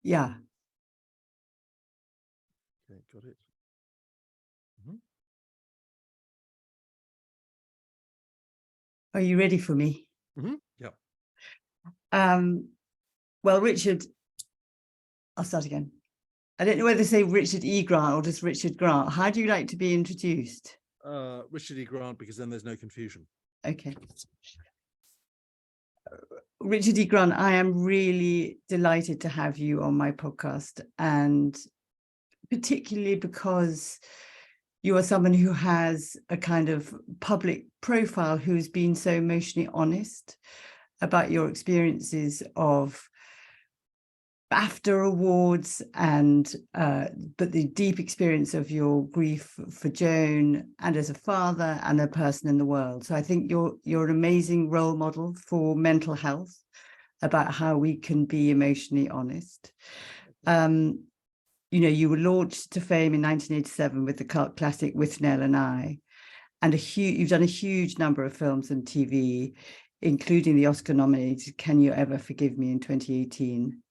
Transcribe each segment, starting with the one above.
Yeah. Okay, got it. Are you ready for me? Yeah. Well, Richard, I'll start again. I don't know whether to say Richard E. Grant or just Richard Grant. How do you like to be introduced? Richard E. Grant, because then there's no confusion. Okay. Richard E. Grant, I am really delighted to have you on my podcast, and particularly because you are someone who has a kind of public profile, who's been so emotionally honest about your experiences of BAFTA awards and but the deep experience of your grief for Joan, and as a father and a person in the world. So I think you're an amazing role model for mental health, about how we can be emotionally honest. You know, you were launched to fame in 1987 with the cult classic Withnail and I, and you've done a huge number of films and TV, including the Oscar-nominated Can You Ever Forgive Me in 2018.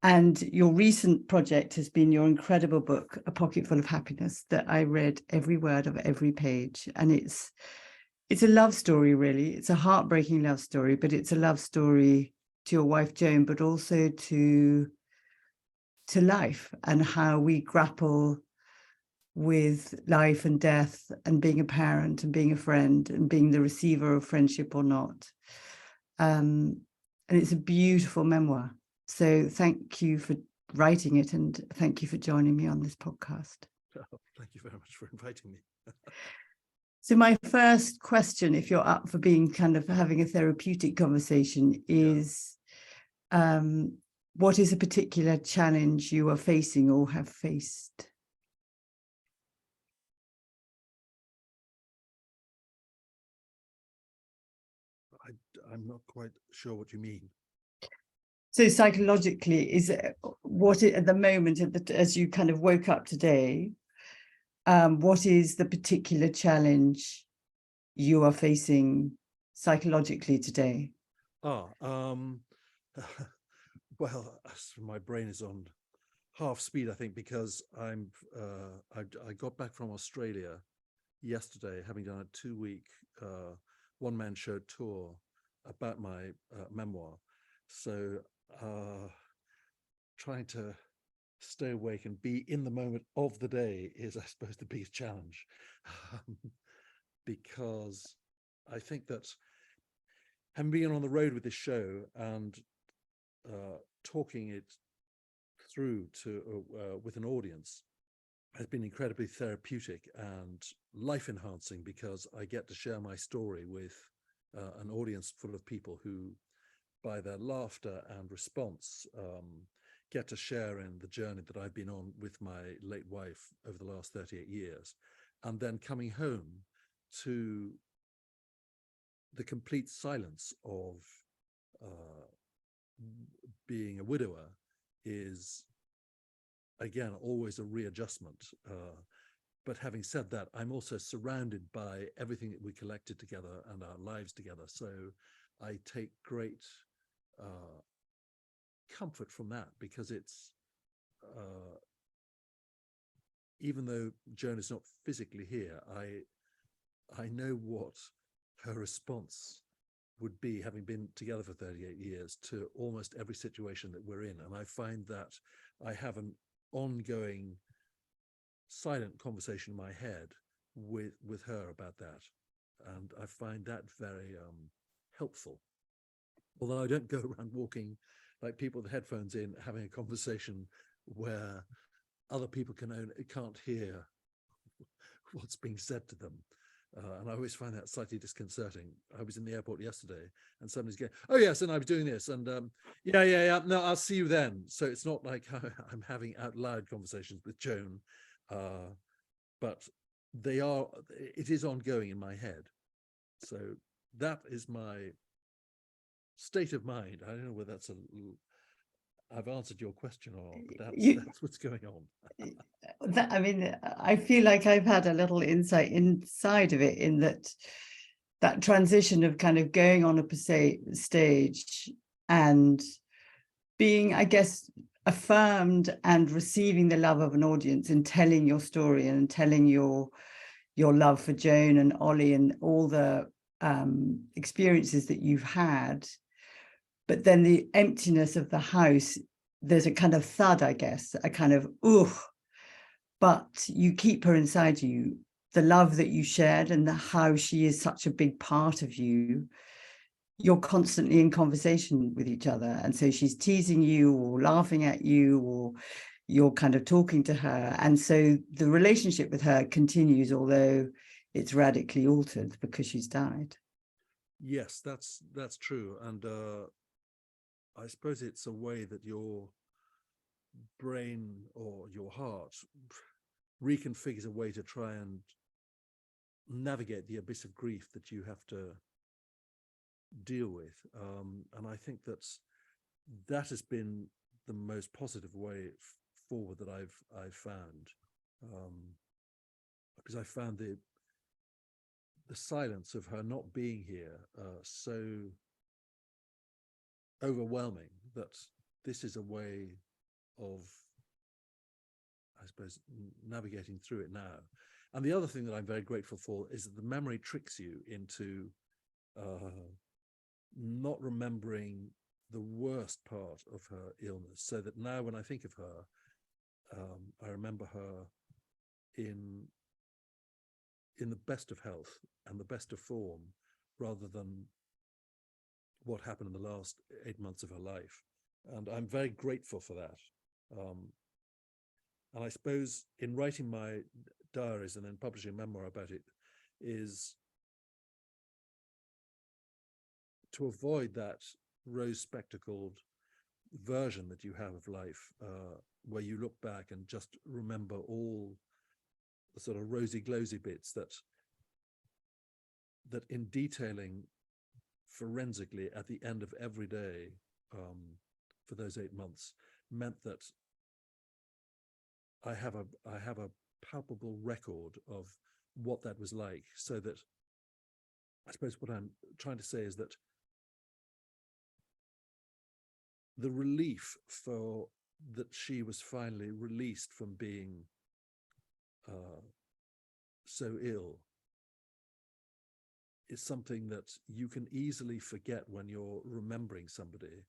And your recent project has been your incredible book, A Pocketful of Happiness, that I read every word of every page. And it's a love story, really. It's a heartbreaking love story, but it's a love story to your wife, Joan, but also to life and how we grapple with life and death and being a parent and being a friend and being the receiver of friendship or not. And it's a beautiful memoir. So thank you for writing it, and thank you for joining me on this podcast. Oh, thank you very much for inviting me. So my first question, if you're up for being kind of having a therapeutic conversation, is what is a particular challenge you are facing or have faced? I'm not quite sure what you mean. So psychologically, is it what at the moment, as you kind of woke up today, what is the particular challenge you are facing psychologically today? Well, my brain is on half speed, I think, because I got back from Australia yesterday, having done a 2-week one-man show tour about my memoir. So trying to stay awake and be in the moment of the day is, I suppose, the biggest challenge. Because I think that having been on the road with this show and talking it through to with an audience has been incredibly therapeutic and life-enhancing, because I get to share my story with an audience full of people who, by their laughter and response, get to share in the journey that I've been on with my late wife over the last 38 years. And then coming home to the complete silence of being a widower is, again, always a readjustment. But having said that, I'm also surrounded by everything that we collected together and our lives together. So I take great comfort from that, because it's, even though Joan is not physically here, I know what her response would be, having been together for 38 years, to almost every situation that we're in. And I find that I have an ongoing silent conversation in my head with her about that. And I find that very helpful. Although I don't go around walking like people with headphones in, having a conversation where other people can't hear what's being said to them. And I always find that slightly disconcerting. I was in the airport yesterday and somebody's going, oh yes, and I was doing this, and yeah, no, I'll see you then. So it's not like I'm having out loud conversations with Joan, but it is ongoing in my head. So that is my state of mind. I don't know whether I've answered your question or not, but that's what's going on. I mean, I feel like I've had a little insight inside of it, in that transition of kind of going on a stage and being, I guess, affirmed and receiving the love of an audience and telling your story and telling your love for Joan and Ollie and all the experiences that you've had. But then the emptiness of the house, there's a kind of thud, I guess, a kind of, ooh, but you keep her inside you. The love that you shared and how she is such a big part of you, you're constantly in conversation with each other. And so she's teasing you or laughing at you, or you're kind of talking to her. And so the relationship with her continues, although it's radically altered because she's died. Yes, that's true. And I suppose it's a way that your brain or your heart reconfigures a way to try and navigate the abyss of grief that you have to deal with. And I think that has been the most positive way forward that I've found, because I found the silence of her not being here so overwhelming that this is a way of, I suppose, navigating through it now. And the other thing that I'm very grateful for is that the memory tricks you into not remembering the worst part of her illness, so that now when I think of her, I remember her in the best of health and the best of form, rather than what happened in the last 8 months of her life. And I'm very grateful for that. And I suppose in writing my diaries and then publishing a memoir about it is to avoid that rose-spectacled version that you have of life, where you look back and just remember all the sort of rosy-glosy bits that in detailing forensically at the end of every day for those 8 months meant that I have a palpable record of what that was like, so that I suppose what I'm trying to say is that the relief for that she was finally released from being so ill is something that you can easily forget when you're remembering somebody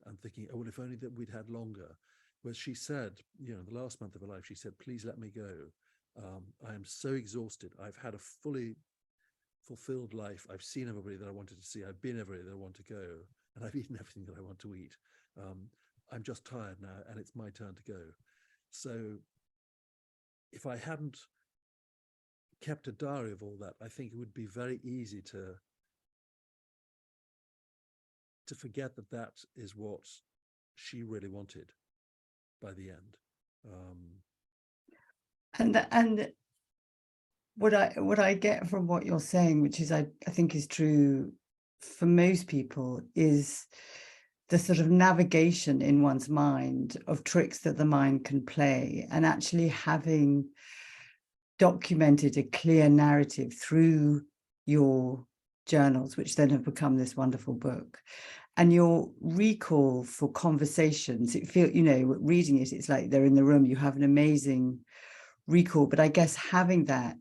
and thinking, oh, well, if only that we'd had longer. Where she said, the last month of her life, she said, please let me go. I am so exhausted. I've had a fully fulfilled life. I've seen everybody that I wanted to see. I've been everywhere that I want to go. And I've eaten everything that I want to eat. I'm just tired now, and it's my turn to go. So if I hadn't kept a diary of all that, I think it would be very easy to forget that is what she really wanted by the end. And what I get from what you're saying, which is I think is true for most people, is the sort of navigation in one's mind of tricks that the mind can play, and actually having documented a clear narrative through your journals, which then have become this wonderful book, and your recall for conversations. It feels, reading it, it's like they're in the room. You have an amazing recall, but I guess having that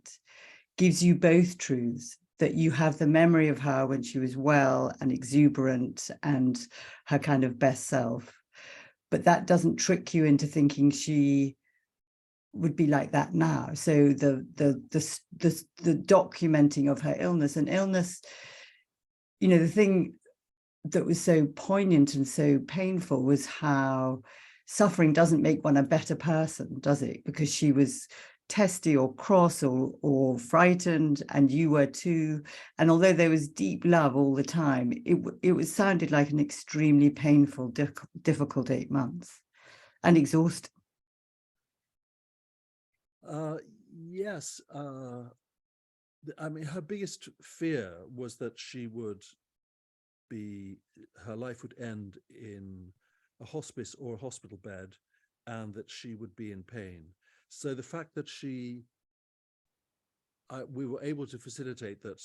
gives you both truths, that you have the memory of her when she was well and exuberant and her kind of best self, but that doesn't trick you into thinking she would be like that now. So the documenting of her illness, the thing that was so poignant and so painful was how suffering doesn't make one a better person, does it? Because she was testy or cross or frightened, and you were too. And although there was deep love all the time, it sounded like an extremely painful, difficult 8 months and exhausting. Yes. I mean, her biggest fear was that her life would end in a hospice or a hospital bed, and that she would be in pain. So the fact that we were able to facilitate that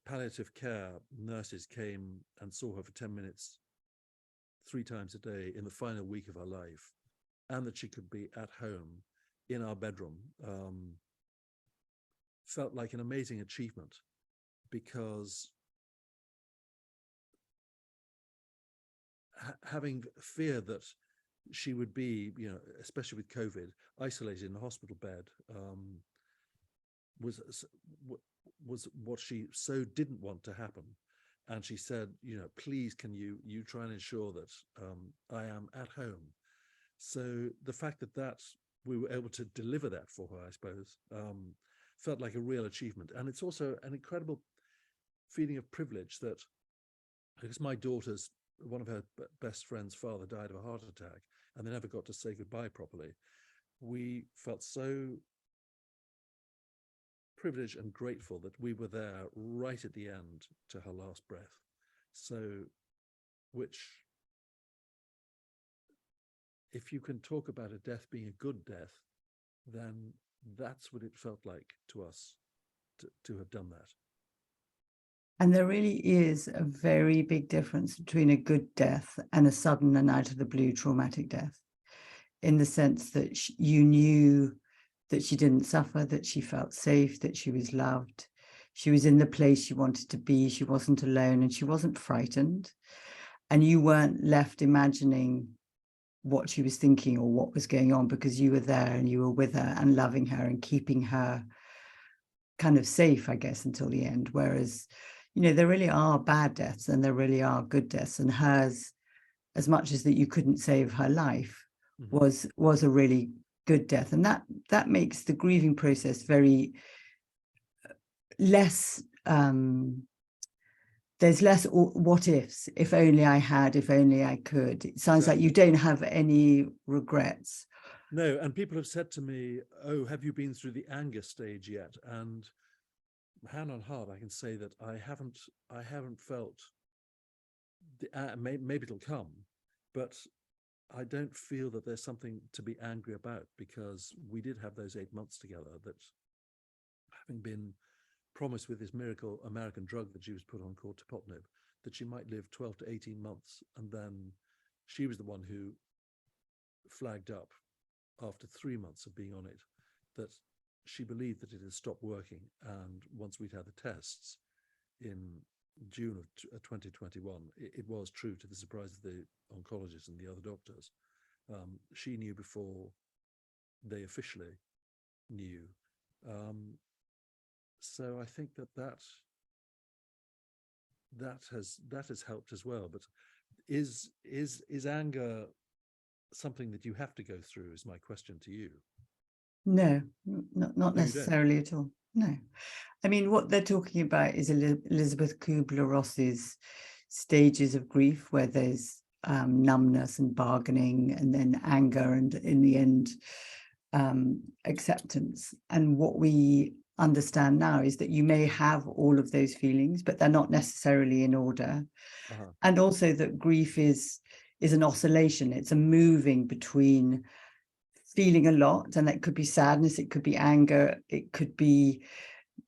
palliative care nurses came and saw her for 10 minutes 3 times a day in the final week of her life, and that she could be at home in our bedroom, felt like an amazing achievement, because having fear that she would be, especially with COVID, isolated in a hospital bed, was what she so didn't want to happen. And she said, please, can you try and ensure that I am at home. So the fact that we were able to deliver that for her, I suppose, felt like a real achievement. And it's also an incredible feeling of privilege that, because my daughter's, one of her best friend's father died of a heart attack, and they never got to say goodbye properly. We felt so privileged and grateful that we were there right at the end to her last breath. So, which, if you can talk about a death being a good death, then that's what it felt like to us to have done that. And there really is a very big difference between a good death and a sudden and out of the blue traumatic death, in the sense that you knew that she didn't suffer, that she felt safe, that she was loved, she was in the place she wanted to be, she wasn't alone, and she wasn't frightened. And you weren't left imagining what she was thinking or what was going on, because you were there and you were with her and loving her and keeping her kind of safe, I guess, until the end. Whereas, there really are bad deaths and there really are good deaths, and hers, as much as that you couldn't save her life, was a really good death. And that makes the grieving process very less, there's less what ifs, if only I had, if only I could. It sounds like you don't have any regrets. No, and people have said to me, oh, have you been through the anger stage yet? And hand on heart, I can say that I haven't felt maybe it'll come, but I don't feel that there's something to be angry about, because we did have those 8 months together that, having been promised with this miracle American drug that she was put on called tepotinib, that she might live 12 to 18 months. And then she was the one who flagged up after 3 months of being on it that she believed that it had stopped working. And once we'd had the tests in June of 2021, it was true, to the surprise of the oncologists and the other doctors. She knew before they officially knew. So I think that has helped as well. But is anger something that you have to go through, is my question to you? No, not necessarily at all. No. I mean, what they're talking about is Elizabeth Kubler-Ross's stages of grief, where there's numbness and bargaining, and then anger, and in the end, acceptance. And what we understand now is that you may have all of those feelings, but they're not necessarily in order. And also that grief is an oscillation. It's a moving between feeling a lot, and that could be sadness, it could be anger, it could be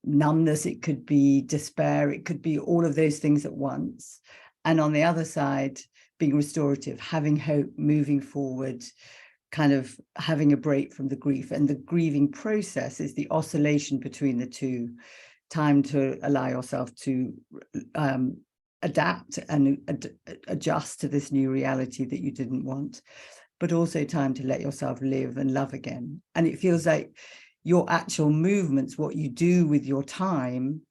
numbness, it could be despair, it could be all of those things at once. And on the other side, being restorative, having hope, moving forward, kind of having a break from the grief. And the grieving process is the oscillation between the two, time to allow yourself to adapt and adjust to this new reality that you didn't want, but also time to let yourself live and love again. And it feels like your actual movements, what you do with your time,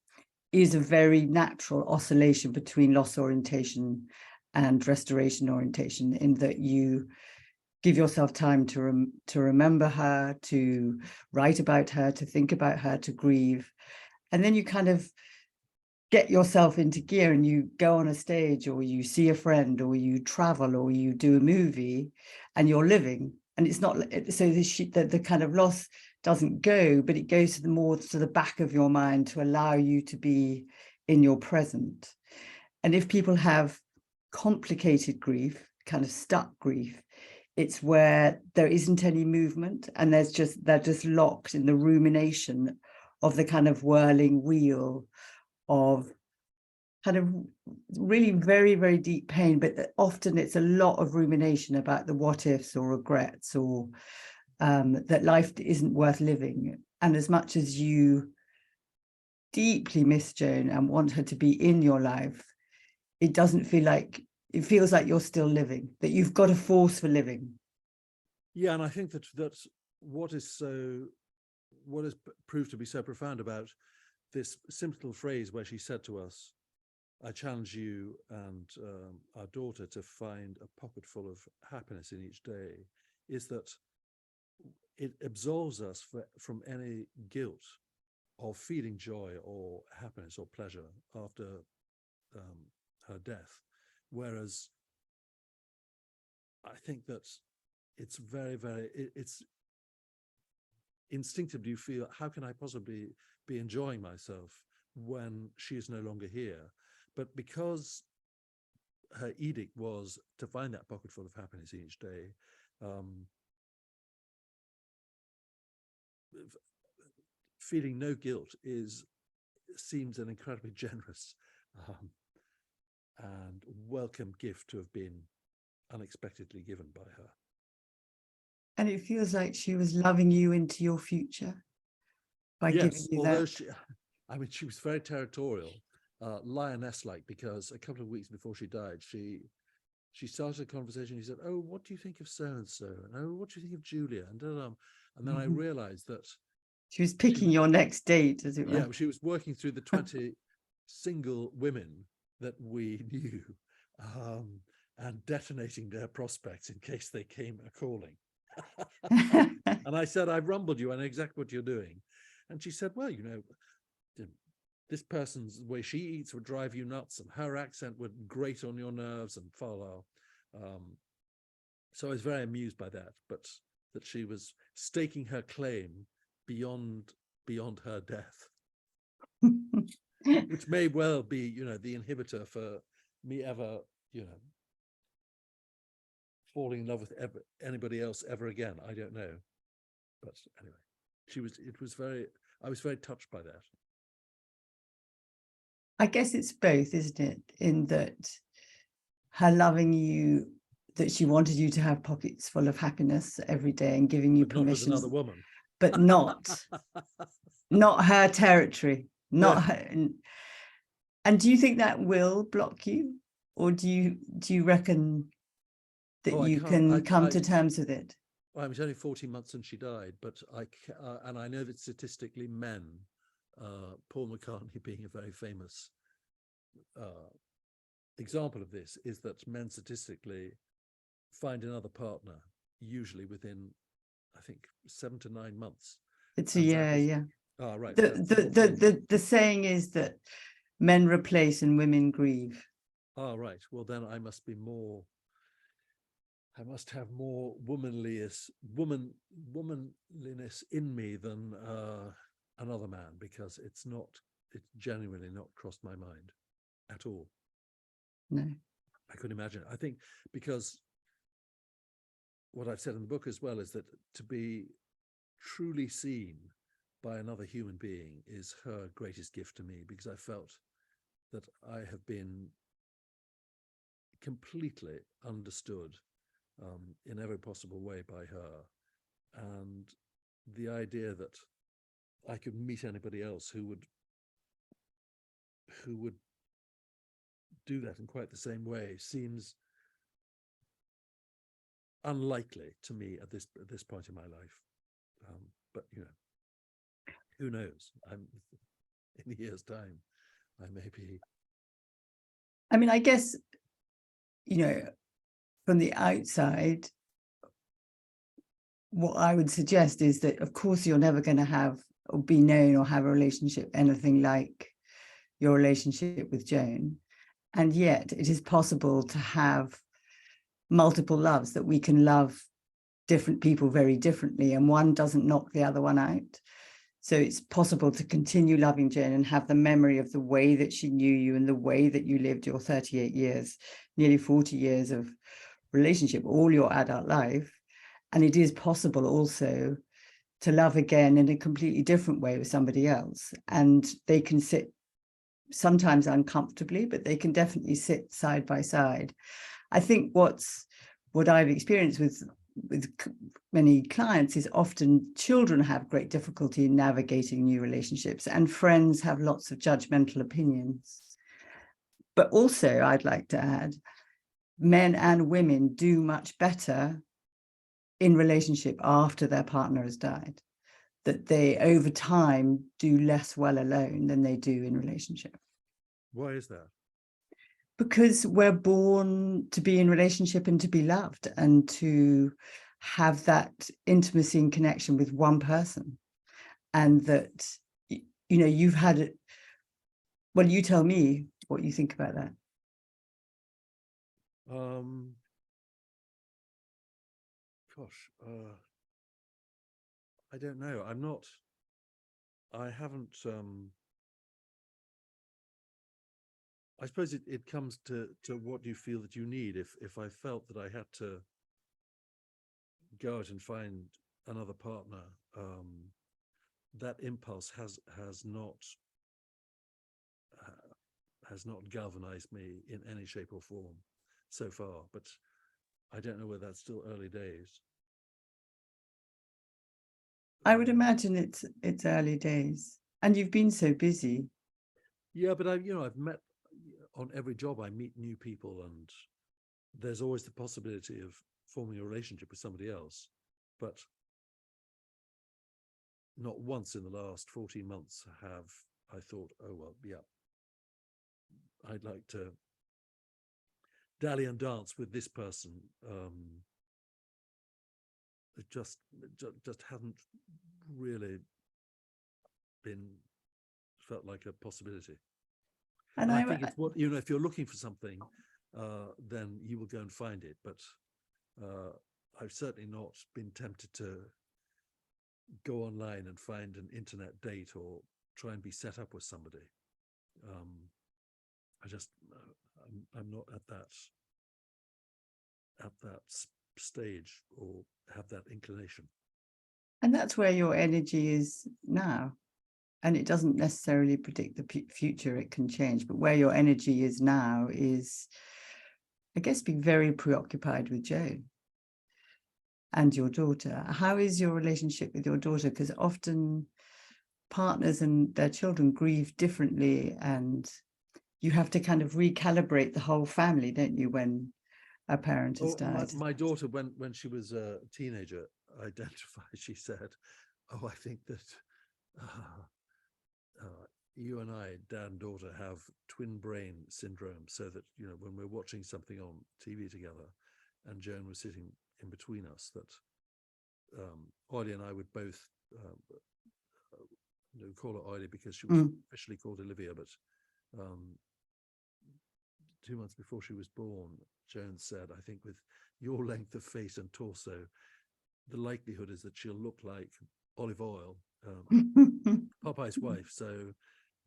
is a very natural oscillation between loss orientation and restoration orientation, in that you give yourself time to remember her, to write about her, to think about her, to grieve. And then you kind of get yourself into gear and you go on a stage, or you see a friend, or you travel, or you do a movie, and you're living. And it's not so the kind of loss doesn't go, but it goes to the back of your mind to allow you to be in your present. And if people have complicated grief, kind of stuck grief, it's where there isn't any movement, and they're just locked in the rumination of the kind of whirling wheel of had a really very, very deep pain, but often it's a lot of rumination about the what ifs or regrets, or that life isn't worth living. And as much as you deeply miss Joan and want her to be in your life, it doesn't feel like, it feels like you're still living, that you've got a force for living. Yeah, and I think that's what has proved to be so profound about this simple phrase where she said to us, I challenge you and our daughter to find a pocket full of happiness in each day, is that it absolves us from any guilt of feeling joy or happiness or pleasure after her death. Whereas I think that it's it's instinctively you feel, how can I possibly be enjoying myself when she is no longer here? But because her edict was to find that pocket full of happiness each day, feeling no guilt seems an incredibly generous and welcome gift to have been unexpectedly given by her. And it feels like she was loving you into your future by giving you although that. she was very territorial, lioness-like, because a couple of weeks before she died, she started a conversation. She said, "Oh, what do you think of so and so? And oh, what do you think of Julia?" And then I realized that she was picking your next date, as it were. Yeah, she was working through the 20 single women that we knew, and detonating their prospects in case they came a-calling. And I said, I've rumbled you, I know exactly what you're doing. And she said, well, this person's way she eats would drive you nuts, and her accent would grate on your nerves, and so I was very amused by that, but that she was staking her claim beyond her death, which may well be, the inhibitor for me ever, falling in love with anybody else ever again. I don't know, but anyway, I was very touched by that. I guess it's both, isn't it? In that her loving you, that she wanted you to have pockets full of happiness every day and giving you permission. Not with another woman. But not her territory, not her. And do you think that will block you, or do you reckon that you can come to terms with it? Well, it was only 14 months since she died, but I know that statistically men, Paul McCartney being a very famous example of this, is that men statistically find another partner usually within, I think, 7 to 9 months. It's a year, yeah. Oh, right. The saying is that men replace and women grieve. Oh, right. Well, then I must have more womanliness in me than another man, because it's genuinely not crossed my mind at all. No, I couldn't imagine. I think because what I've said in the book as well is that to be truly seen by another human being is her greatest gift to me, because I felt that I have been completely understood in every possible way by her, and the idea that I could meet anybody else who would do that in quite the same way seems unlikely to me at this point in my life. But who knows? In a year's time, I may be. I mean, I guess, from the outside, what I would suggest is that, of course, you're never going to have or be known or have a relationship anything like your relationship with Joan. And yet it is possible to have multiple loves, that we can love different people very differently, and one doesn't knock the other one out. So it's possible to continue loving Joan and have the memory of the way that she knew you and the way that you lived your 38 years, nearly 40 years of relationship, all your adult life. And it is possible also to love again in a completely different way with somebody else, and they can sit sometimes uncomfortably, but they can definitely sit side by side. I think what I've experienced with many clients is often children have great difficulty in navigating new relationships, and friends have lots of judgmental opinions. But also, I'd like to add, men and women do much better in relationship after their partner has died, that they over time do less well alone than they do in relationship. Why is that? Because we're born to be in relationship and to be loved and to have that intimacy and connection with one person. And that, you know, you've had it. Well, you tell me what you think about that. Gosh, I don't know. I haven't, I suppose it comes to what you feel that you need. If I felt that I had to go out and find another partner, that impulse has not galvanized me in any shape or form so far. But I don't know whether that's still early days. I would imagine it's early days, and you've been so busy. Yeah, but I've met on every job. I meet new people, and there's always the possibility of forming a relationship with somebody else. But not once in the last 14 months have I thought, oh, well, yeah, I'd like to dally and dance with this person. It just hasn't really felt like a possibility. And I think it's what, if you're looking for something, then you will go and find it. But I've certainly not been tempted to go online and find an internet date or try and be set up with somebody. I'm not at that stage or have that inclination. And that's where your energy is now. And it doesn't necessarily predict the future, it can change, but where your energy is now is, I guess, being very preoccupied with Joan and your daughter. How is your relationship with your daughter? Because often partners and their children grieve differently, and you have to kind of recalibrate the whole family, don't you, when a parent has died? My daughter, when she was a teenager, she said, oh, I think that you and I, dad and daughter, have twin brain syndrome, so that, when we're watching something on TV together and Joan was sitting in between us, that Oily and I would both call her Oily because she was officially called Olivia, but 2 months before she was born, Joan said, I think with your length of face and torso, the likelihood is that she'll look like Olive Oil, Popeye's wife. So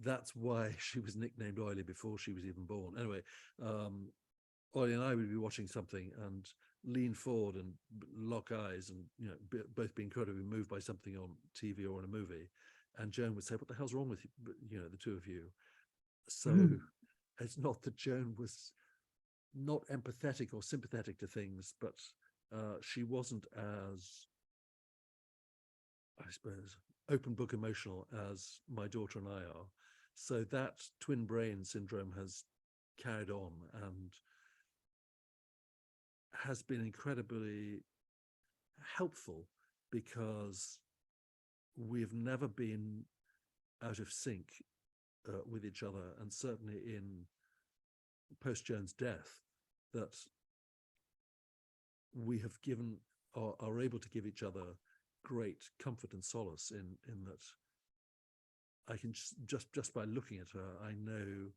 that's why she was nicknamed Oily before she was even born. Anyway, Oily and I would be watching something and lean forward and lock eyes and, both be incredibly moved by something on TV or in a movie. And Joan would say, what the hell's wrong with you, the two of you? So it's not that Joan was not empathetic or sympathetic to things, but she wasn't as, I suppose, open book emotional as my daughter and I are. So that twin brain syndrome has carried on and has been incredibly helpful, because we've never been out of sync with each other, and certainly in post Joan's death, that we have given or are able to give each other great comfort and solace in that I can just by looking at her, I know,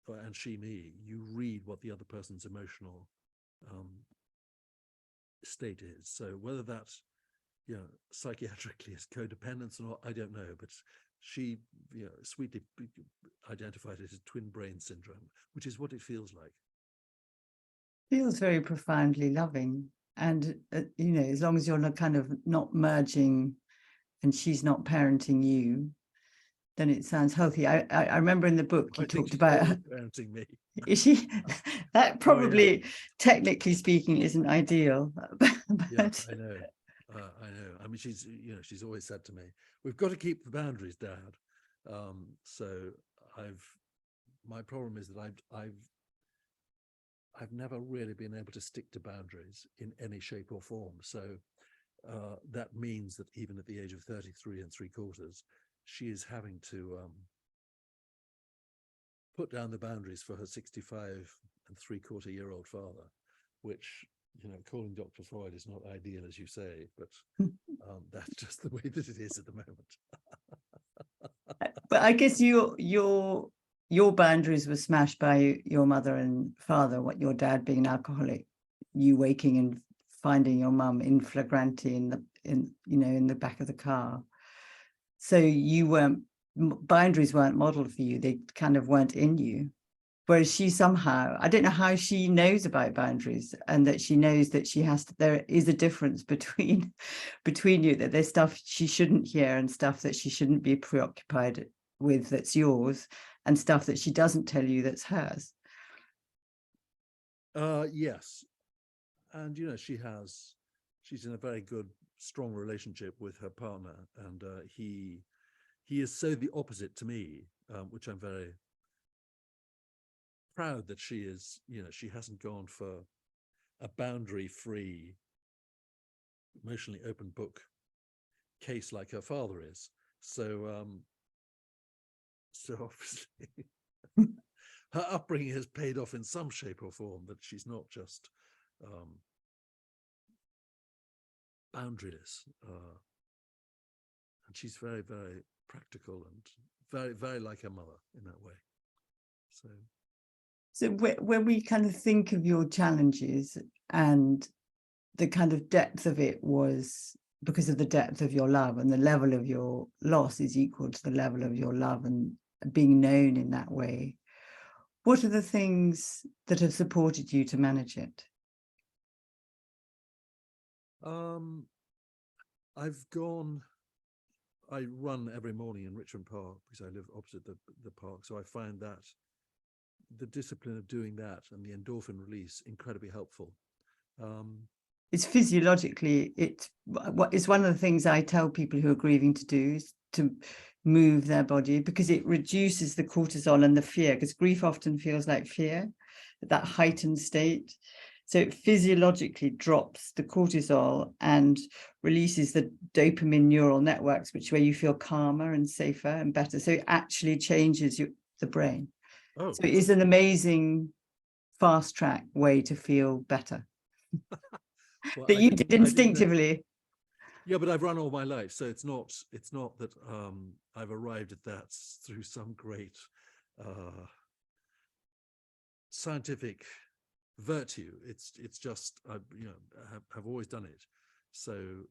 and she me, you read what the other person's emotional state is. So whether that psychiatrically is codependence or not, I don't know, but she sweetly identified it as twin brain syndrome, which is what it feels like. Feels very profoundly loving. And as long as you're kind of not merging and she's not parenting you, then it sounds healthy. I remember in the book I you think talked she's about, always parenting me. is she, that Oh yeah, probably, technically speaking, isn't ideal. yeah, But I know. I know. I mean, she's always said to me, "We've got to keep the boundaries, Dad." So my problem is that I've never really been able to stick to boundaries in any shape or form. So that means that even at the age of 33 and 3/4, she is having to put down the boundaries for her 65 and 3/4-year-old father, which, calling Dr. Freud is not ideal, as you say, but that's just the way that it is at the moment. but I guess your boundaries were smashed by your mother and father, what your dad being an alcoholic, you waking and finding your mum in flagranti in the back of the car. So boundaries weren't modeled for you, they kind of weren't in you. Whereas she somehow, I don't know how she knows about boundaries, and that she knows that there is a difference between you, that there's stuff she shouldn't hear and stuff that she shouldn't be preoccupied with that's yours, and stuff that she doesn't tell you that's hers. Yes. And, she's in a very good, strong relationship with her partner. And he is so the opposite to me, which I'm very proud that she is. She hasn't gone for a boundary-free, emotionally open book case like her father is. So obviously her upbringing has paid off in some shape or form, that she's not just boundaryless, and she's very, very practical and very, very like her mother in that way. So when we kind of think of your challenges, and the kind of depth of it was because of the depth of your love, and the level of your loss is equal to the level of your love and being known in that way, what are the things that have supported you to manage it? I run every morning in Richmond Park because I live opposite the park. So I find that the discipline of doing that and the endorphin release incredibly helpful. It's physiologically, it's one of the things I tell people who are grieving to do, is to move their body, because it reduces the cortisol and the fear, because grief often feels like fear, that heightened state. So it physiologically drops the cortisol and releases the dopamine neural networks, where you feel calmer and safer and better. So it actually changes the brain. Oh, so it is an amazing fast track way to feel better. well, that you did instinctively. Yeah, but I've run all my life, so it's not that I've arrived at that through some great scientific virtue. It's just have always done it. So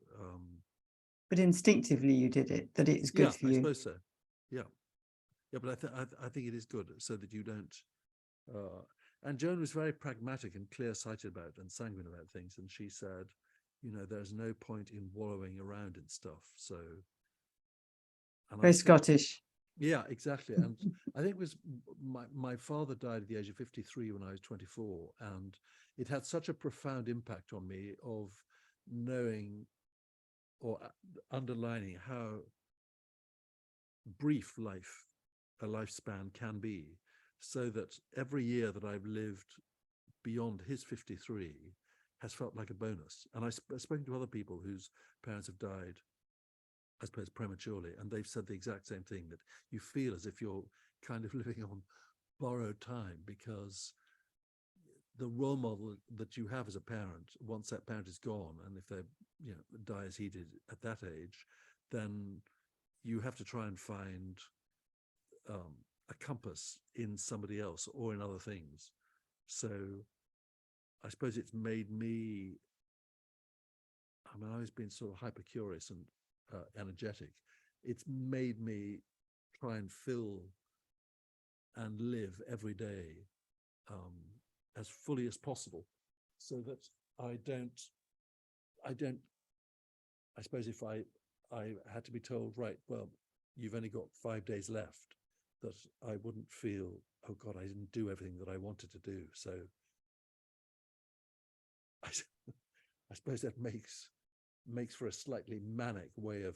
but instinctively you did it, that it's good for you. I suppose so. Yeah, but I think it is good, so that you don't and Joan was very pragmatic and clear-sighted about and sanguine about things, and she said, there's no point in wallowing around in stuff. So Very Scottish. Yeah, exactly. And I think it was my father died at the age of 53 when I was 24, and it had such a profound impact on me of knowing or underlining how brief a lifespan can be, so that every year that I've lived beyond his 53 has felt like a bonus. And I've spoken to other people whose parents have died, I suppose, prematurely, and they've said the exact same thing, that you feel as if you're kind of living on borrowed time, because the role model that you have as a parent, once that parent is gone, and if they die as he did at that age, then you have to try and find a compass in somebody else or in other things. So I suppose it's made me, I've always been sort of hyper curious and energetic. It's made me try and fill and live every day as fully as possible, so that I suppose if I had to be told, right, well, you've only got 5 days left, that I wouldn't feel, oh God, I didn't do everything that I wanted to do. So I, I suppose that makes for a slightly manic way of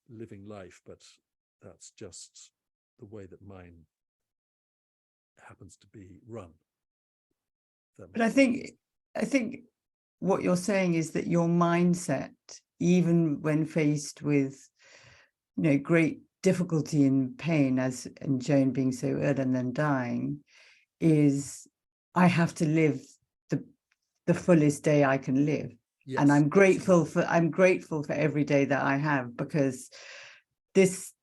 living life, but that's just the way that mine happens to be run. But I think what you're saying is that your mindset, even when faced with, great difficulty and pain, as in Joan being so ill and then dying, is I have to live the fullest day I can live. Yes, and I'm grateful absolutely. for every day that I have, because these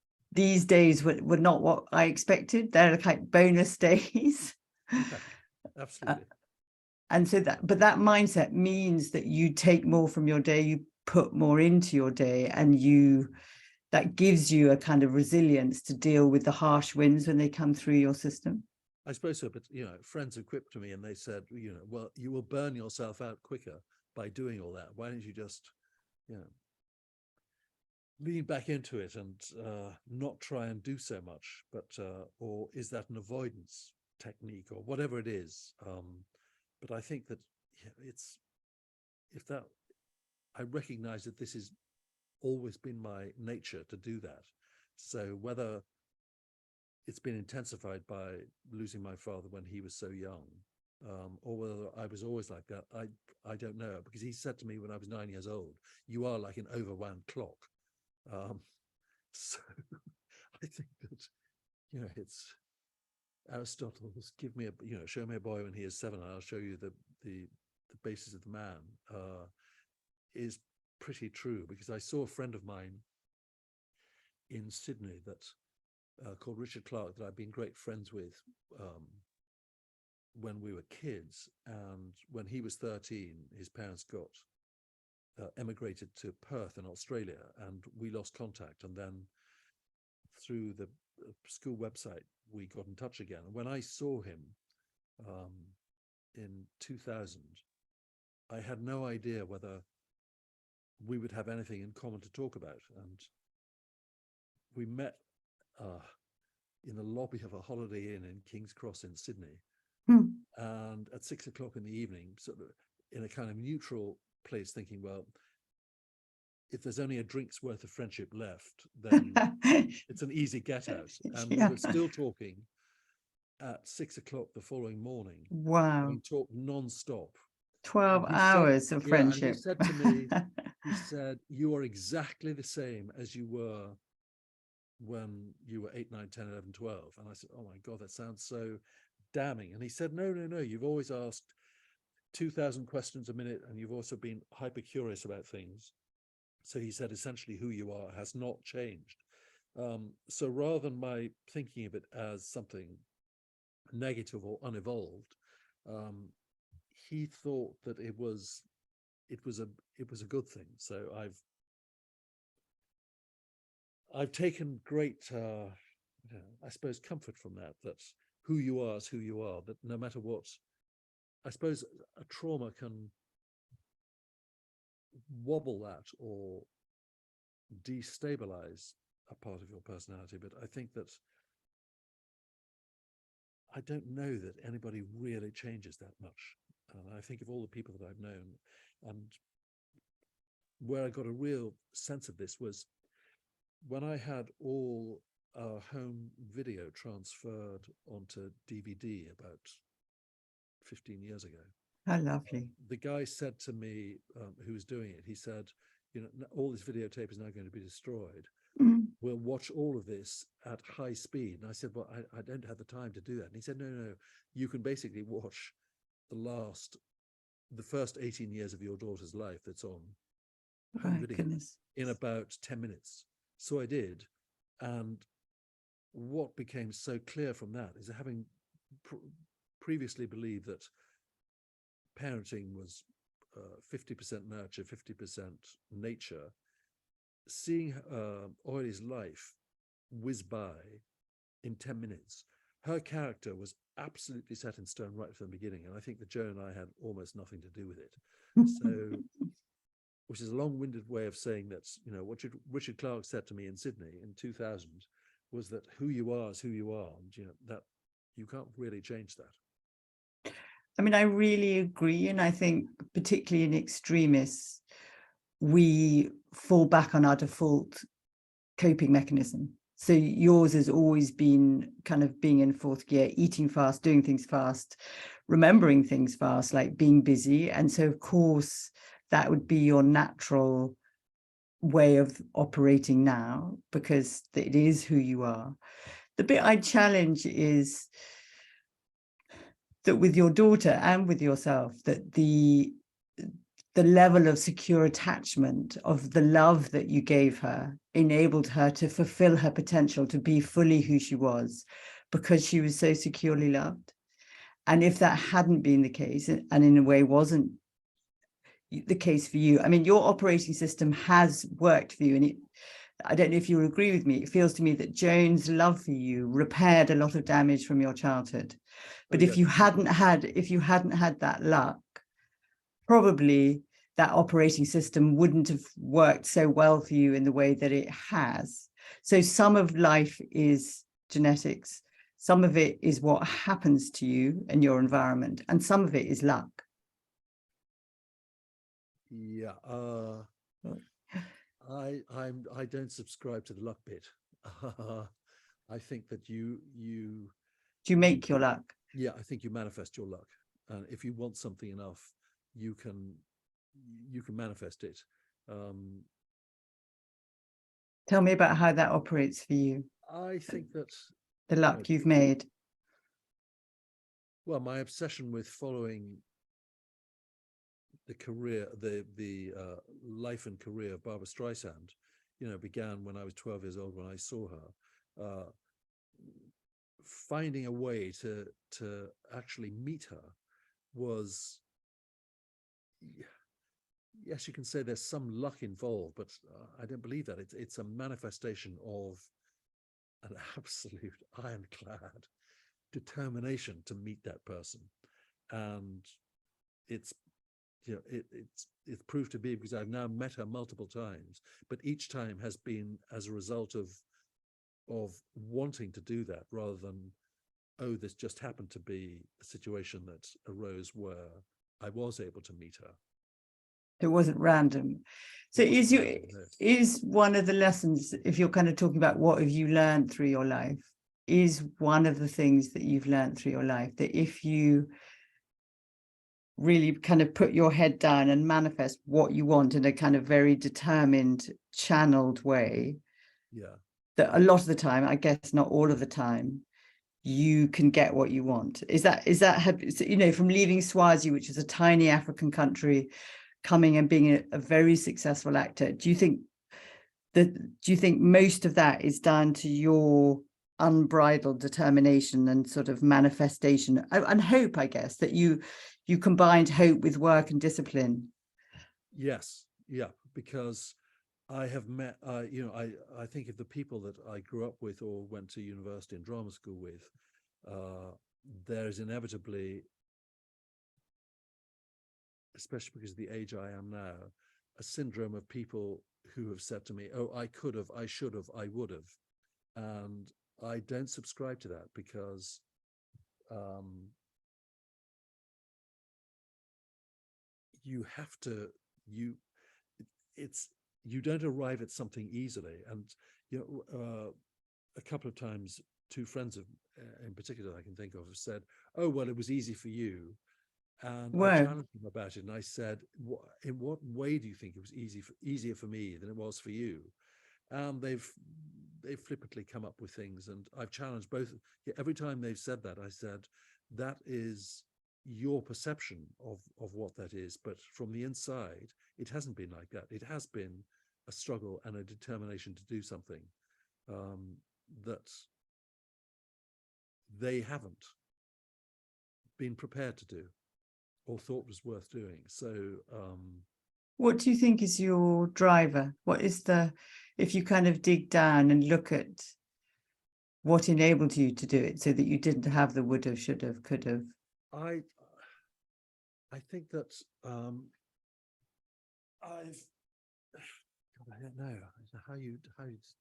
days were not what I expected. They're like bonus days. Yeah, absolutely. And so that mindset means that you take more from your day, you put more into your day, and that gives you a kind of resilience to deal with the harsh winds when they come through your system. I suppose so, but friends have quipped to me and they said, well, you will burn yourself out quicker by doing all that. Why don't you just, lean back into it and not try and do so much? But or is that an avoidance technique or whatever it is? But I think that I recognize that this has always been my nature to do that. So whether it's been intensified by losing my father when he was so young, or whether I was always like that, I don't know, because he said to me when I was 9 years old, "You are like an overwound clock." So I think that it's Aristotle's show me a boy when he is 7, and I'll show you the basis of the man, is pretty true, because I saw a friend of mine in Sydney that called Richard Clark, that I've been great friends with when we were kids. And when he was 13, his parents got emigrated to Perth in Australia, and we lost contact. And then through the school website, we got in touch again. And when I saw him in 2000, I had no idea whether we would have anything in common to talk about. And we met in the lobby of a Holiday Inn in King's Cross in Sydney. And at 6 o'clock in the evening, sort of in a kind of neutral place, thinking, well, if there's only a drink's worth of friendship left, then it's an easy get out. And we were still talking at 6 o'clock the following morning. Wow. We talked non-stop. 12 hours of friendship. And he said to me, he said, "You are exactly the same as you were when you were 8, 9, 10, 11, 12. And I said, "Oh my God, that sounds so damning." And he said, no, you've always asked 2,000 questions a minute, and you've also been hyper curious about things. So he said, essentially, who you are has not changed. So rather than my thinking of it as something negative or unevolved, he thought that it was a good thing. So I've taken great, I suppose, comfort from that who you are is who you are, that no matter what, I suppose a trauma can wobble that or destabilize a part of your personality. But I think that I don't know that anybody really changes that much. And I think of all the people that I've known, and where I got a real sense of this was when I had all our home video transferred onto DVD about 15 years ago. How lovely. The guy said to me, who was doing it, he said, all this videotape is now going to be destroyed. We'll watch all of this at high speed. And I said, well, I don't have the time to do that. And he said, no, you can basically watch the first 18 years of your daughter's life that's on home video in about 10 minutes. So I did. And what became so clear from that is, having previously believed that parenting was 50% nurture, 50% nature, seeing Oiley's life whiz by in 10 minutes, her character was absolutely set in stone right from the beginning. And I think that Joan and I had almost nothing to do with it. So which is a long-winded way of saying that, what Richard Clarke said to me in Sydney in 2000 was that who you are is who you are, and that you can't really change that. I mean, I really agree, and I think particularly in extremists, we fall back on our default coping mechanism. So yours has always been kind of being in fourth gear, eating fast, doing things fast, remembering things fast, like being busy. And so, of course, that would be your natural way of operating now, because it is who you are. The bit I challenge is that with your daughter and with yourself, that the level of secure attachment of the love that you gave her enabled her to fulfill her potential, to be fully who she was, because she was so securely loved. And if that hadn't been the case, and in a way wasn't the case for you, I mean, your operating system has worked for you. And I don't know if you will agree with me, it feels to me that Joan's love for you repaired a lot of damage from your childhood. But if you hadn't had that luck, probably that operating system wouldn't have worked so well for you in the way that it has. So some of life is genetics, some of it is what happens to you and your environment, and some of it is luck. Yeah, I don't subscribe to the luck bit. I think that you Do you make your luck? Yeah, I think you manifest your luck, and if you want something enough, you can manifest it. Tell me about how that operates for you. I think that the luck you've made. Well, my obsession with following the career, the life and career of Barbra Streisand, began when I was 12 years old when I saw her. Finding a way to actually meet her was, yes, you can say there's some luck involved, but I don't believe that. It's a manifestation of an absolute ironclad determination to meet that person, and it's proved to be, because I've now met her multiple times, but each time has been as a result of wanting to do that, rather than, oh, this just happened to be a situation that arose where I was able to meet her. It wasn't random. So is one of the lessons, if you're kind of talking about what have you learned through your life, is one of the things that you've learned through your life that if you really kind of put your head down and manifest what you want in a kind of very determined, channeled way, that a lot of the time, I guess not all of the time, you can get what you want? Is that from leaving Swazi, which is a tiny African country, coming and being a very successful actor, do you think most of that is down to your unbridled determination and sort of manifestation and hope, I guess, that you combined hope with work and discipline? Yes, yeah, because I have met, I think of the people that I grew up with or went to university and drama school with, there's inevitably, especially because of the age I am now, a syndrome of people who have said to me, oh, I could have, I should have, I would have. And I don't subscribe to that, because you have to, you don't arrive at something easily. And a couple of times, two friends in particular I can think of have said, oh, well, it was easy for you. And I challenged them about it, and I said, in what way do you think it was easier for me than it was for you? And they've flippantly come up with things, and I've challenged both. Every time they've said that, I said, that is your perception of what that is, but from the inside, it hasn't been like that. It has been a struggle and a determination to do something that they haven't been prepared to do or thought was worth doing. So what do you think is your driver? What is if you kind of dig down and look at what enabled you to do it, so that you didn't have the would have, should have, could have? I think that God, I don't know how you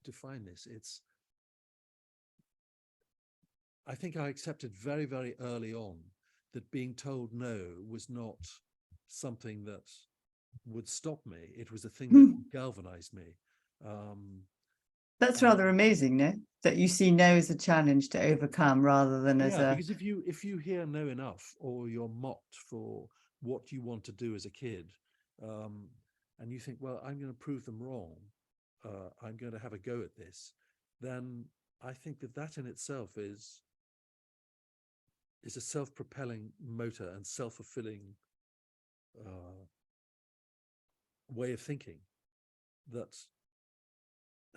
define this. I think I accepted very, very early on that being told no was not something that would stop me. It was a thing that galvanized me. That's rather amazing, no? That you see no as a challenge to overcome rather than as a... because if you hear no enough, or you're mocked for what you want to do as a kid, and you think, well, I'm going to prove them wrong, I'm going to have a go at this, then I think that in itself is a self-propelling motor and self-fulfilling way of thinking that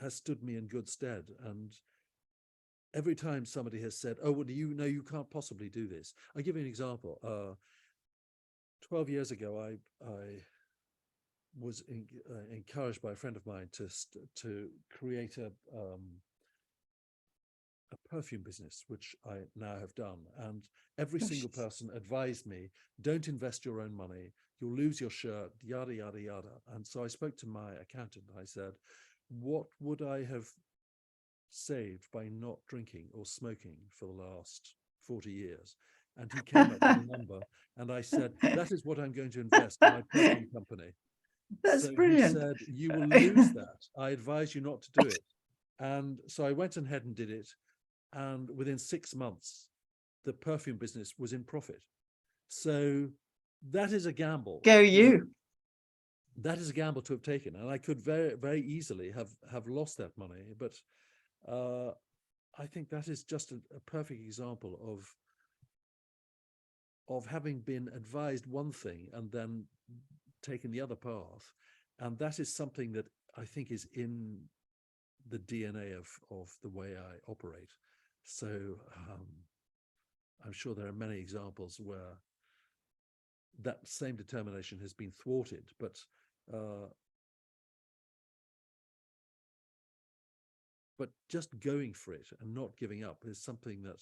has stood me in good stead. And every time somebody has said, oh, well, you can't possibly do this. I'll give you an example. 12 years ago, I was encouraged by a friend of mine to create a perfume business, which I now have done. And every single person advised me, don't invest your own money, you'll lose your shirt, yada, yada, yada. And so I spoke to my accountant. I said, what would I have saved by not drinking or smoking for the last 40 years? And he came up with a number, and I said, that is what I'm going to invest in my perfume company. That's so brilliant. He said, you will lose that. I advise you not to do it. And so I went ahead and did it. And within 6 months, the perfume business was in profit. So that is a gamble. Go you. That is a gamble to have taken. And I could very, very easily have lost that money. But I think that is just a perfect example of having been advised one thing and then taken the other path. And that is something that I think is in the DNA of the way I operate. So I'm sure there are many examples where that same determination has been thwarted, but just going for it and not giving up is something that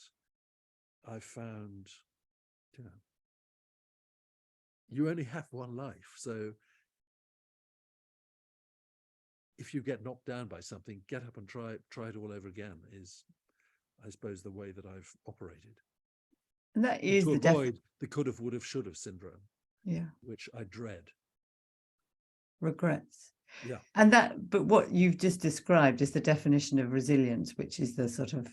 I found, you only have one life. So if you get knocked down by something, get up and try it all over again is, I suppose, the way that I've operated. And that is to avoid the could have, would have, should have syndrome, which I dread. Regrets. Yeah. But what you've just described is the definition of resilience, which is the sort of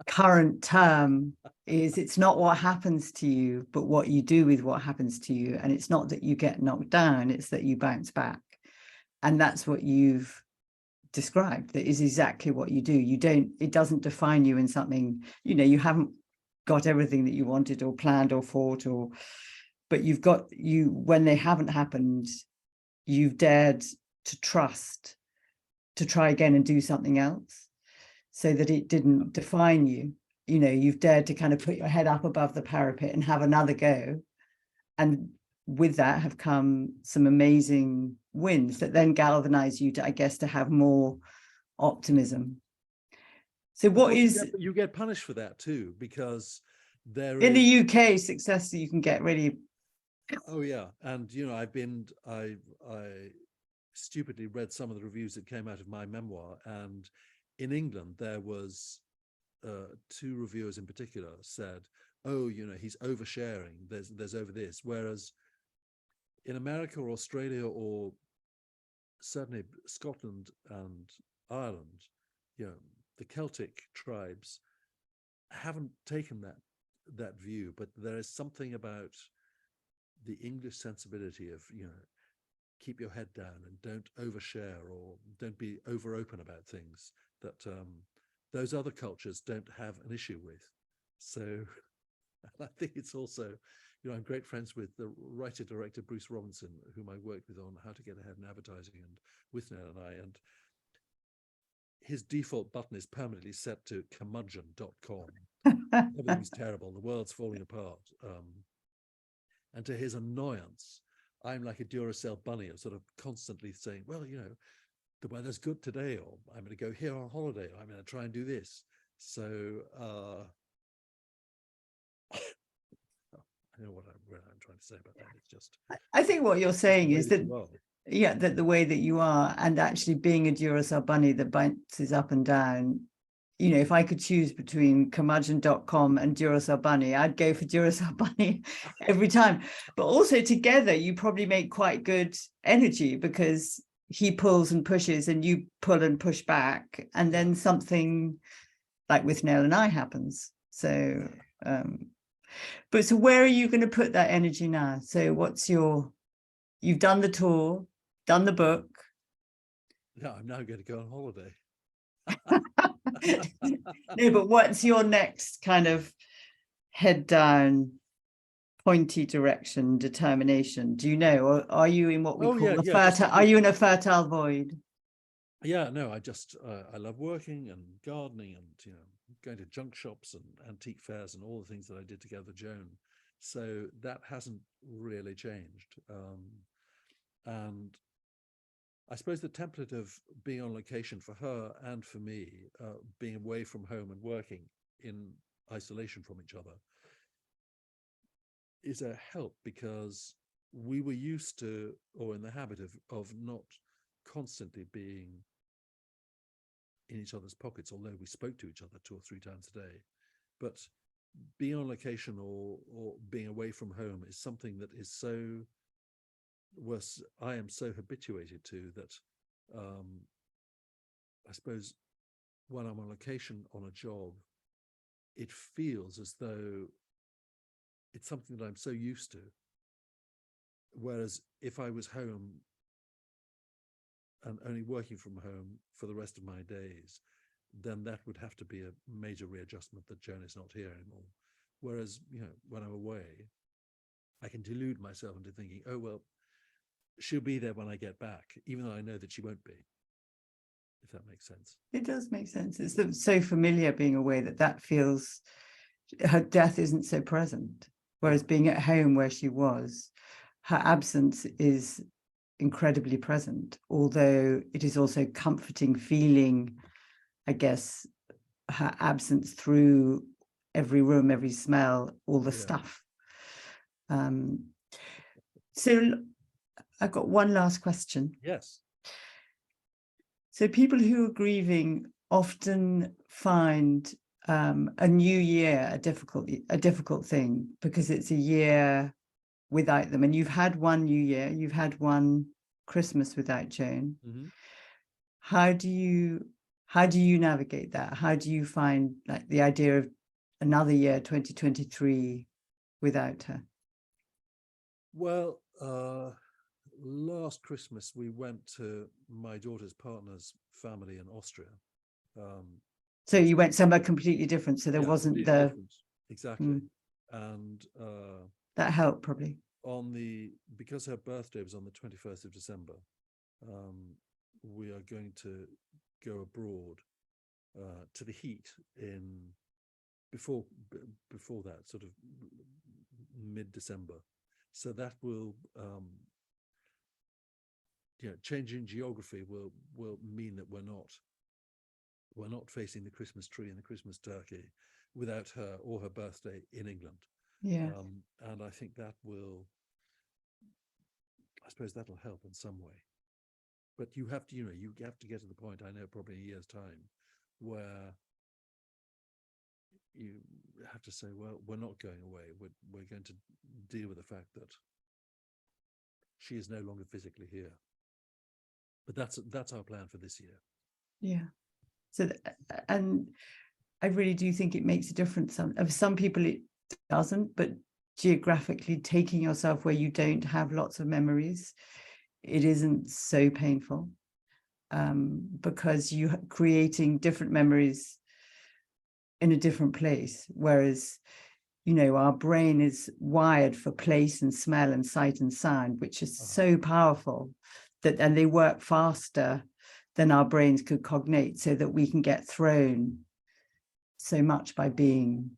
current term. Is it's not what happens to you, but what you do with what happens to you. And it's not that you get knocked down, it's that you bounce back. And that's what you've described. That is exactly what you do. It doesn't define you in something, you haven't got everything that you wanted or planned or thought, but when they haven't happened, you've dared to trust, to try again and do something else so that it didn't define you. You've dared to kind of put your head up above the parapet and have another go. And with that have come some amazing wins that then galvanize you to, I guess, to have more optimism. So you get punished for that too, because in the UK success, you can get really... Oh yeah. And I stupidly read some of the reviews that came out of my memoir, and in England there was 2 reviewers in particular said, oh, he's oversharing, there's over this, whereas in America or Australia or certainly Scotland and Ireland, the Celtic tribes haven't taken that view, but there is something about the English sensibility of, keep your head down and don't overshare or don't be over open about things that those other cultures don't have an issue with. So I think it's also, I'm great friends with the writer-director Bruce Robinson, whom I worked with on How to Get Ahead in Advertising and Withnail And I, and his default button is permanently set to curmudgeon.com. Everything's terrible, the world's falling apart. And to his annoyance, I'm like a Duracell bunny of sort of constantly saying, well, the weather's good today, or I'm going to go here on holiday, or I'm going to try and do this. So I don't know what I'm trying to say about that. It's just, I think what you're saying is that yeah, that the way that you are, and actually being a Duracell bunny that bounces up and down. You know, if I could choose between curmudgeon.com and Duracell bunny, I'd go for Duracell bunny every time. But also together, you probably make quite good energy, because he pulls and pushes and you pull and push back, and then something like Withnail and I happens. So but so where are you going to put that energy now? So you've done the tour, done the book. Yeah, I'm now going to go on holiday. No, but what's your next kind of head down, pointy direction, determination? Do you know, or are you in what we call a fertile? Are you in a fertile void? Yeah, no, I love working and gardening and going to junk shops and antique fairs and all the things that I did together with Joan. So that hasn't really changed. And I suppose the template of being on location for her and for me, being away from home and working in isolation from each other, is a help, because we were used to, or in the habit of not constantly being in each other's pockets, although we spoke to each other 2 or 3 times a day. But being on location or being away from home is something that is so I am so habituated to that. I suppose when I'm on location on a job, it feels as though it's something that I'm so used to. Whereas if I was home and only working from home for the rest of my days, then that would have to be a major readjustment that Joan is not here anymore. Whereas, when I'm away, I can delude myself into thinking, oh, well, she'll be there when I get back, even though I know that she won't be, if that makes sense. It does make sense. It's so familiar being away that feels, her death isn't so present. Whereas being at home where she was, her absence is incredibly present, although it is also comforting feeling, I guess, her absence through every room, every smell, all the stuff. So I've got one last question. Yes. So people who are grieving often find a new year a difficult thing, because it's a year without them. And you've had one New Year, you've had one Christmas without Joan. Mm-hmm. How do you navigate that? How do you find, like, the idea of another year, 2023, without her? Well, last Christmas we went to my daughter's partner's family in Austria. So you went somewhere completely different. So there wasn't the different. Exactly. And that helped probably. Because her birthday was on the 21st of December, we are going to go abroad to the heat before that, sort of mid-December. So that will changing geography will mean that we're not facing the Christmas tree and the Christmas turkey without her or her birthday in England. Yeah. And I think I suppose that'll help in some way. But you have to get to the point, I know, probably a year's time, where you have to say, well, we're not going away. We're going to deal with the fact that she is no longer physically here. But that's our plan for this year. Yeah. So, and I really do think it makes a difference. Of some people it doesn't, but geographically taking yourself where you don't have lots of memories, it isn't so painful, because you're creating different memories in a different place. Whereas, our brain is wired for place and smell and sight and sound, which is so powerful and they work faster than our brains could cognate, so that we can get thrown so much by being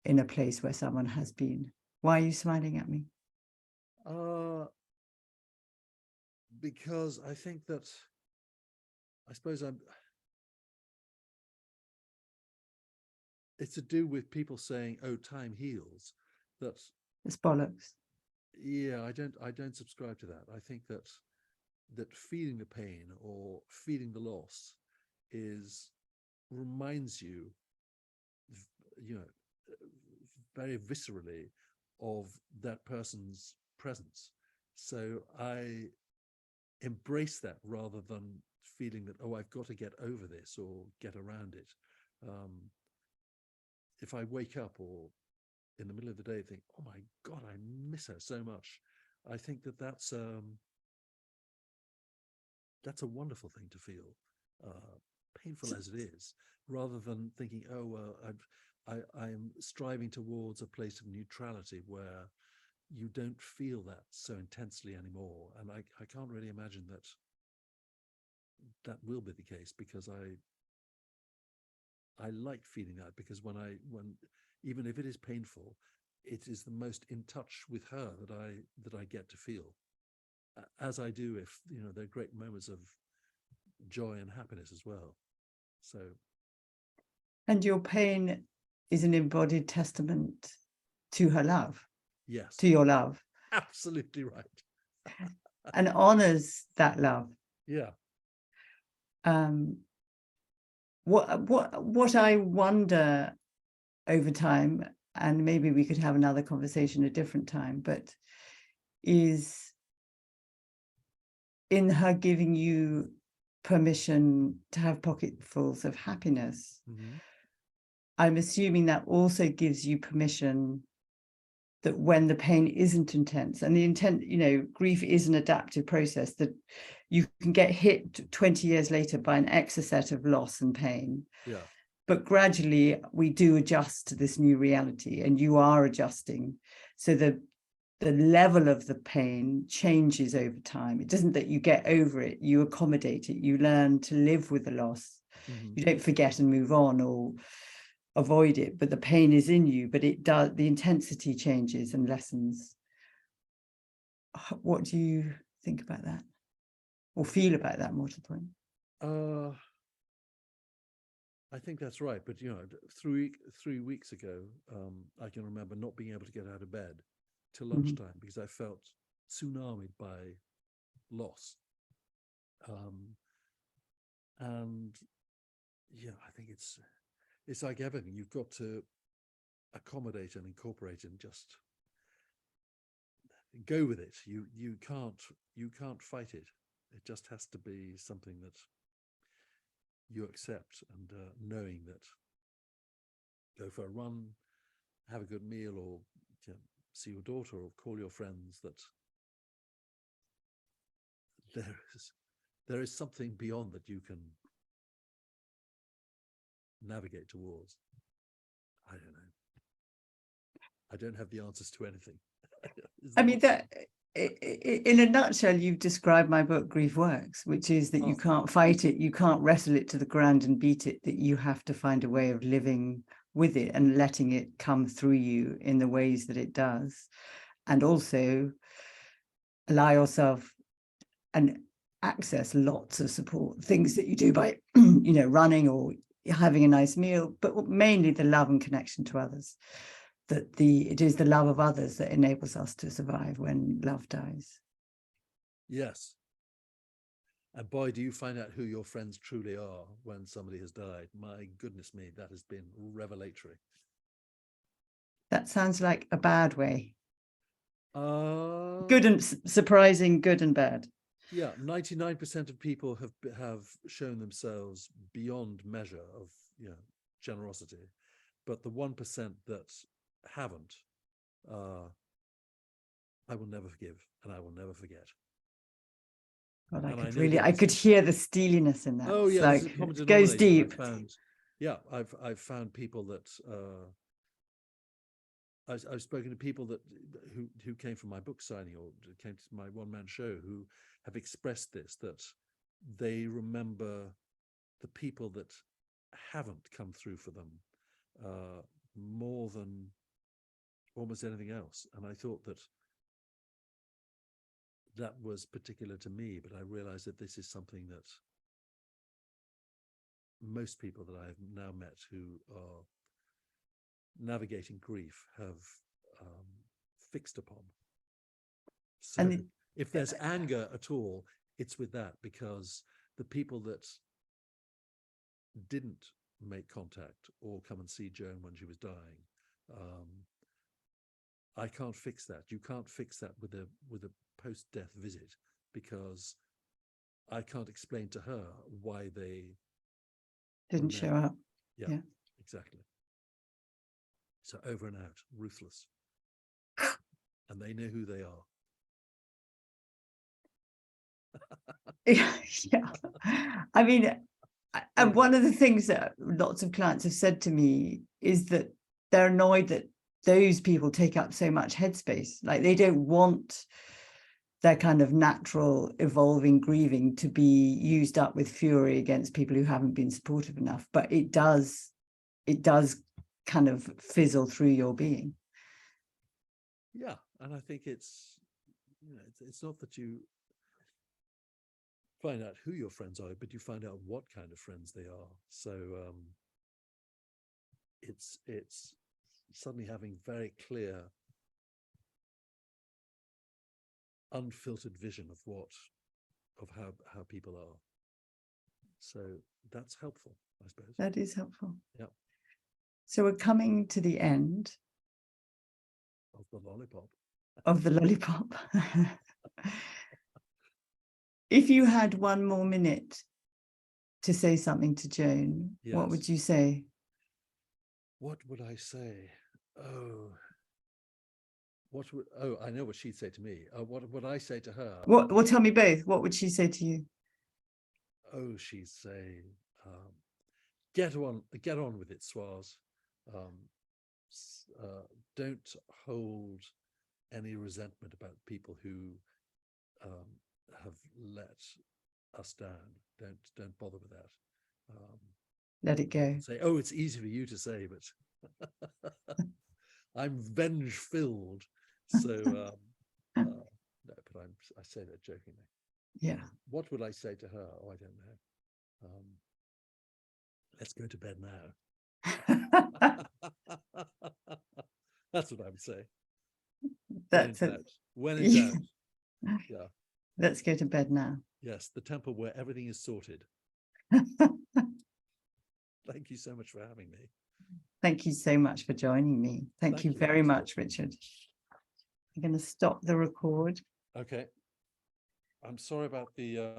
in a place where someone has been. Why are you smiling at me? Because I think that, I suppose it's to do with people saying, oh, time heals. That It's bollocks. Yeah, I don't subscribe to that. I think that that feeling the pain or feeling the loss reminds you, very viscerally of that person's presence. So I embrace that rather than feeling that, oh, I've got to get over this or get around it. If I wake up or in the middle of the day think, oh my God, I miss her so much, I think that's a wonderful thing to feel, painful as it is, rather than thinking, oh, well, I'm striving towards a place of neutrality where you don't feel that so intensely anymore. And I can't really imagine that will be the case, because I like feeling that, because when even if it is painful, it is the most in touch with her that I get to feel, as I do if there are great moments of joy and happiness as well. So, and your pain is an embodied testament to her love. yes, to your love, absolutely right, and honors that love. yeah. What I wonder over time, and maybe we could have another conversation a different time, but is in her giving you permission to have pocketfuls of happiness. Mm-hmm. I'm assuming that also gives you permission that when the pain isn't intense, and the intent, grief is an adaptive process, that you can get hit 20 years later by an exocet of loss and pain. Yeah. But gradually we do adjust to this new reality, and you are adjusting. So the level of the pain changes over time. It doesn't that you get over it, you accommodate it, you learn to live with the loss. Mm-hmm. You don't forget and move on or avoid it, but the pain is in you, but it does, the intensity changes and lessens. What do you think about that, or feel about that, more to the point? I think that's right, but 3 weeks ago, I can remember not being able to get out of bed till lunchtime, mm-hmm. because I felt tsunamied by loss. And yeah, I think it's like everything. You've got to accommodate and incorporate and just go with it. You can't fight it. It just has to be something that you accept, and knowing that go for a run, have a good meal, or see your daughter or call your friends, that there is something beyond that you can navigate towards. I don't know. I don't have the answers to anything. I mean, that in a nutshell, you've described my book, Grief Works, which is that you can't fight it, you can't wrestle it to the ground and beat it, that you have to find a way of living with it and letting it come through you in the ways that it does, and also allow yourself and access lots of support, things that you do by running or having a nice meal, but mainly the love and connection to others. That it is the love of others that enables us to survive when love dies. Yes. And boy, do you find out who your friends truly are when somebody has died. My goodness me, that has been revelatory. That sounds like a bad way. Good and surprising, good and bad. Yeah, 99% of people have shown themselves beyond measure of generosity, but the 1% that haven't, I will never forgive, and I will never forget. God, I could hear the steeliness in that. Oh yeah, like, it goes deep. I've found people that I've spoken to people that who came from my book signing or came to my one-man show, who have expressed this, that they remember the people that haven't come through for them more than almost anything else. And I thought that was particular to me, but I realized that this is something that most people that I've now met who are navigating grief have fixed upon. So if there's anger at all, it's with that, because the people that didn't make contact or come and see Joan when she was dying, I can't fix that. You can't fix that with a post-death visit, because I can't explain to her why they Didn't show up. Yeah, exactly. So over and out, ruthless. And they know who they are. Yeah. I mean, and one of the things that lots of clients have said to me is that they're annoyed that those people take up so much headspace. Like, they don't want their kind of natural evolving grieving to be used up with fury against people who haven't been supportive enough. But it does kind of fizzle through your being. Yeah, and I think it's, it's not that you find out who your friends are, but you find out what kind of friends they are. So it's suddenly having very clear, unfiltered vision of how people are. So that's helpful, I suppose. That is helpful. Yeah. So we're coming to the end Of the lollipop. Of the lollipop. If you had one more minute to say something to Joan, Yes. what would you say? What would I say? I know what she'd say to me. What would I say to her? Well, tell me both. What would she say to you? Oh, she'd say, get on with it, Swaz. Don't hold any resentment about people who have let us down. Don't bother with that. Let it go. Say, oh, it's easy for you to say, but I'm venge-filled. So no, but I say that jokingly. Yeah. What would I say to her? Oh, I don't know. Let's go to bed now. That's what I would say. That's when in doubt. Yeah. Let's go to bed now. Yes, the temple where everything is sorted. Thank you so much for having me. Thank you so much for joining me. Thank you very much, Richard. I'm going to stop the record. Okay. I'm sorry about the